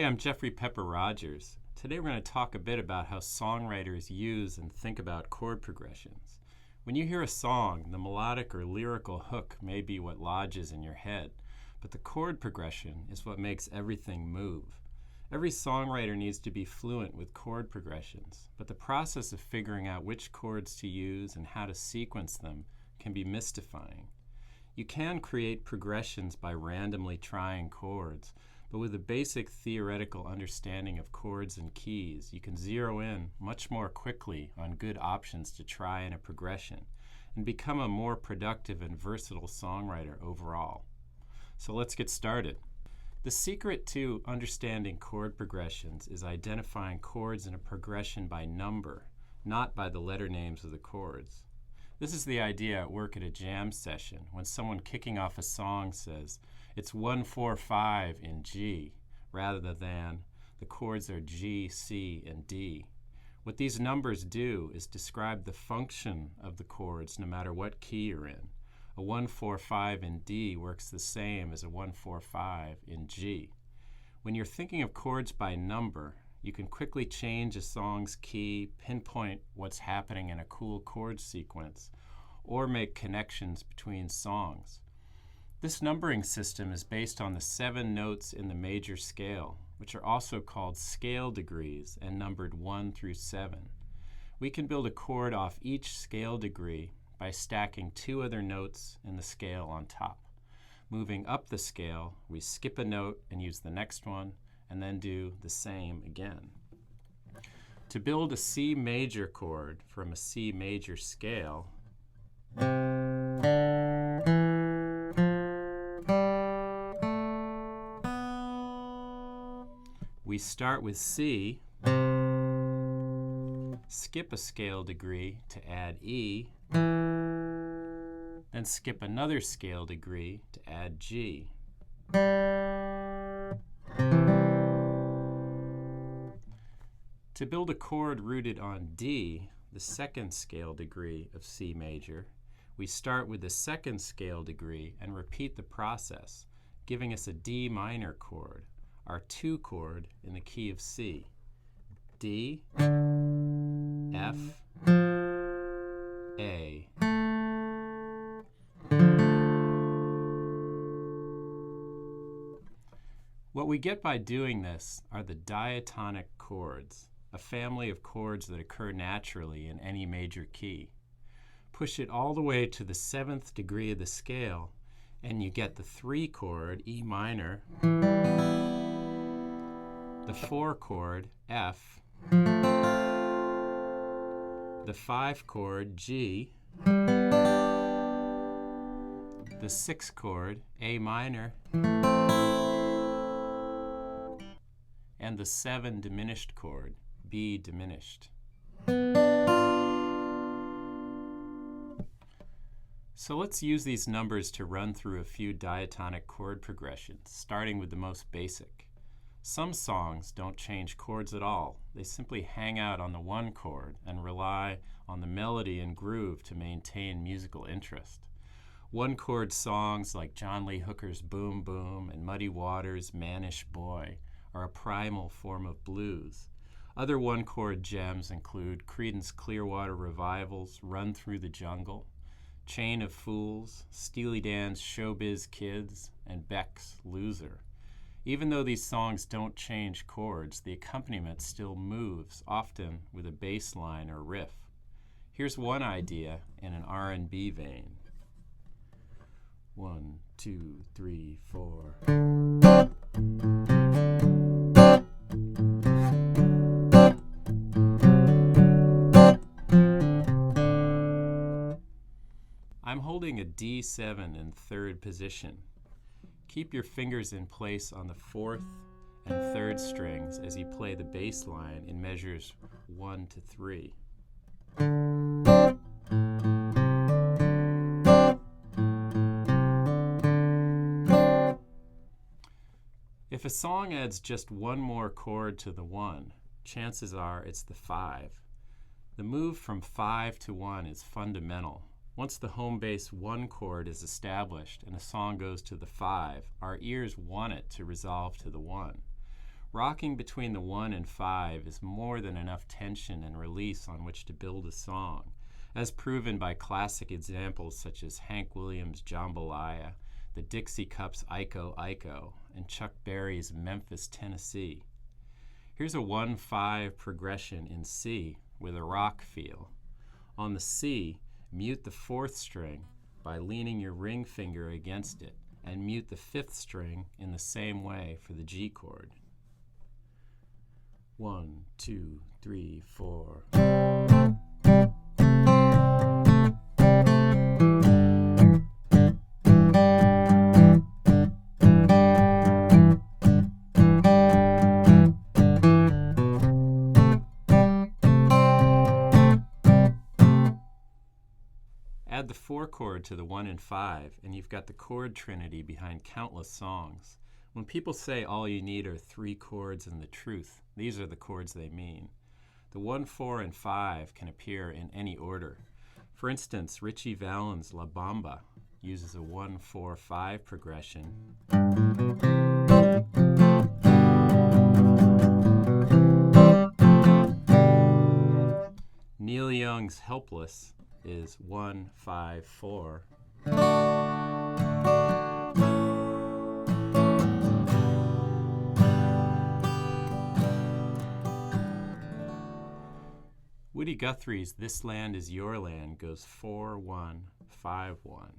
I'm Jeffrey Pepper Rogers. Today we're going to talk a bit about how songwriters use and think about chord progressions. When you hear a song, the melodic or lyrical hook may be what lodges in your head, but the chord progression is what makes everything move. Every songwriter needs to be fluent with chord progressions, but the process of figuring out which chords to use and how to sequence them can be mystifying. You can create progressions by randomly trying chords, but with a basic theoretical understanding of chords and keys, you can zero in much more quickly on good options to try in a progression and become a more productive and versatile songwriter overall. So let's get started. The secret to understanding chord progressions is identifying chords in a progression by number, not by the letter names of the chords. This is the idea at work at a jam session when someone kicking off a song says, "It's 1-4-5 in G," rather than the chords are G, C, and D. What these numbers do is describe the function of the chords no matter what key you're in. A 1-4-5 in D works the same as a 1-4-5 in G. When you're thinking of chords by number, you can quickly change a song's key, pinpoint what's happening in a cool chord sequence, or make connections between songs. This numbering system is based on the 7 notes in the major scale, which are also called scale degrees and numbered 1 through 7. We can build a chord off each scale degree by stacking 2 other notes in the scale on top. Moving up the scale, we skip a note and use the next one, and then do the same again. To build a C major chord from a C major scale, we start with C, skip a scale degree to add E, then skip another scale degree to add G. To build a chord rooted on D, the second scale degree of C major, we start with the second scale degree and repeat the process, giving us a D minor chord, our 2 chord in the key of C. D, F, A. What we get by doing this are the diatonic chords, a family of chords that occur naturally in any major key. Push it all the way to the 7th degree of the scale, and you get the 3 chord, E minor, the 4 chord, F, the 5 chord, G, the 6 chord, A minor, and the 7 diminished chord, B diminished. So let's use these numbers to run through a few diatonic chord progressions, starting with the most basic. Some songs don't change chords at all. They simply hang out on the 1 chord and rely on the melody and groove to maintain musical interest. 1 chord songs like John Lee Hooker's Boom Boom and Muddy Waters' Mannish Boy are a primal form of blues. Other 1 chord gems include Creedence Clearwater Revival's Run Through the Jungle, Chain of Fools, Steely Dan's Showbiz Kids, and Beck's Loser. Even though these songs don't change chords, the accompaniment still moves, often with a bass line or riff. Here's one idea in an R&B vein. 1, 2, 3, 4. I'm holding a D7 in 3rd position. Keep your fingers in place on the 4th and 3rd strings as you play the bass line in measures 1 to 3. If a song adds just 1 more chord to the 1, chances are it's the 5. The move from 5 to 1 is fundamental. Once the home base 1 chord is established and a song goes to the 5, our ears want it to resolve to the 1. Rocking between the 1 and 5 is more than enough tension and release on which to build a song, as proven by classic examples such as Hank Williams' Jambalaya, the Dixie Cups' Iko Iko, and Chuck Berry's Memphis, Tennessee. Here's a 1-5 progression in C with a rock feel. On the C, mute the 4th string by leaning your ring finger against it, and mute the 5th string in the same way for the G chord. 1, 2, 3, 4. Add the 4 chord to the 1 and 5, and you've got the chord trinity behind countless songs. When people say all you need are 3 chords and the truth, these are the chords they mean. The 1, 4, and 5 can appear in any order. For instance, Ritchie Valens' La Bamba uses a 1, 4, 5 progression. Neil Young's Helpless is 1, 5, 4. Woody Guthrie's This Land Is Your Land goes 4, 1, 5, 1.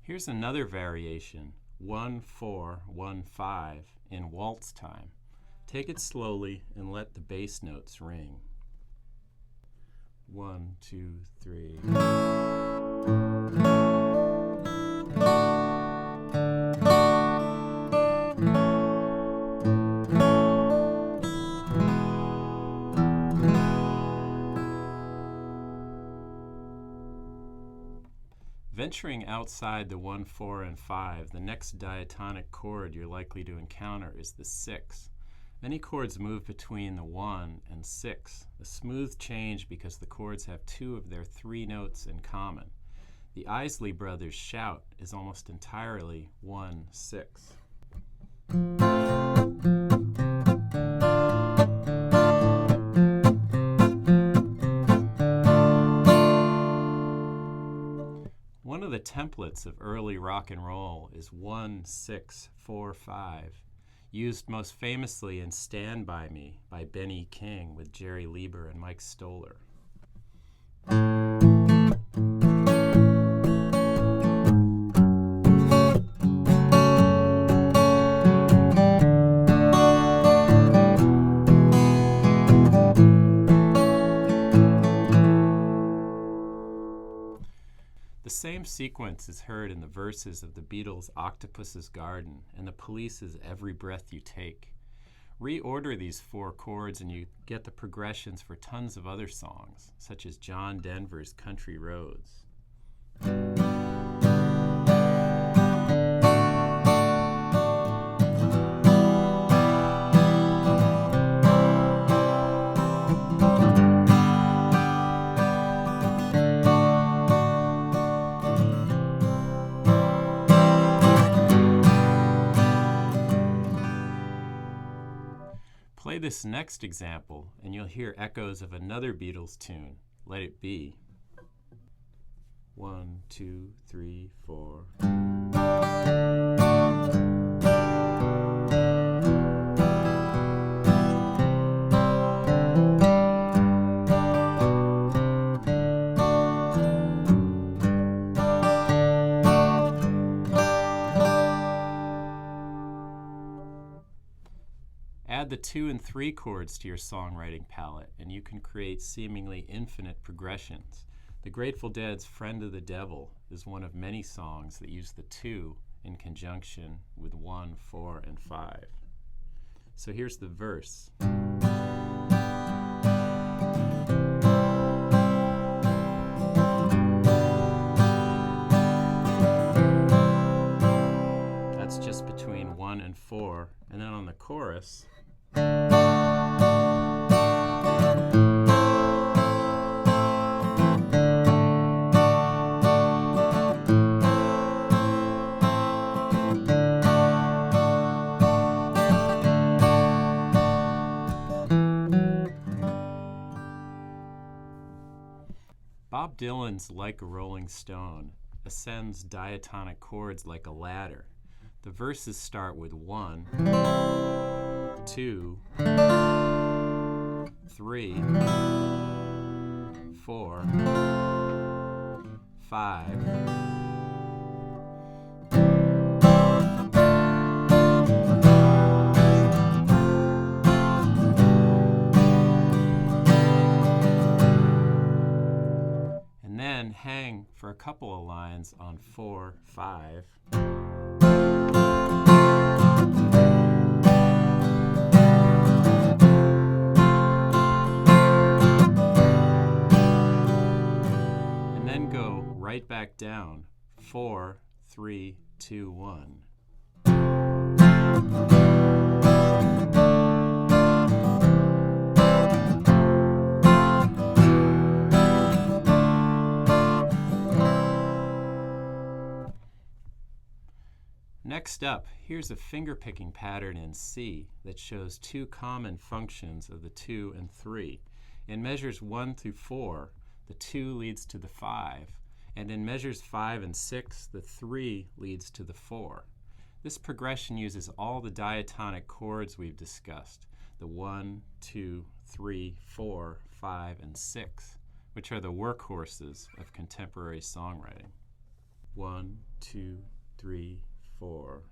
Here's another variation, 1, 4, 1, 5 in waltz time. Take it slowly and let the bass notes ring. 1, 2, 3. Venturing outside the 1, 4, and 5, the next diatonic chord you're likely to encounter is the 6. Many chords move between the 1 and 6, a smooth change because the chords have 2 of their 3 notes in common. The Isley Brothers' Shout is almost entirely 1, 6. One of the templates of early rock and roll is 1, 6, 4, 5, used most famously in Stand By Me by Benny King with Jerry Lieber and Mike Stoller. The same sequence is heard in the verses of the Beatles' Octopus's Garden and the Police's Every Breath You Take. Reorder these 4 chords and you get the progressions for tons of other songs, such as John Denver's Country Roads. Play this next example and you'll hear echoes of another Beatles tune, Let It Be. 1, 2, 3, 4. Add the 2 and 3 chords to your songwriting palette, and you can create seemingly infinite progressions. The Grateful Dead's Friend of the Devil is one of many songs that use the 2 in conjunction with 1, 4, and 5. So here's the verse. That's just between 1 and 4, and then on the chorus, Bob Dylan's Like a Rolling Stone ascends diatonic chords like a ladder. The verses start with 1, 2, 3, 4, 5. And then hang for a couple of lines on 4, 5. And then go right back down, 4, 3, 2, 1. Next up, here's a finger-picking pattern in C that shows two common functions of the 2 and 3. In measures 1 through 4, the 2 leads to the 5, and in measures 5 and 6, the 3 leads to the 4. This progression uses all the diatonic chords we've discussed, the 1, 2, 3, 4, 5, and 6, which are the workhorses of contemporary songwriting. 1, 2, 3, 4.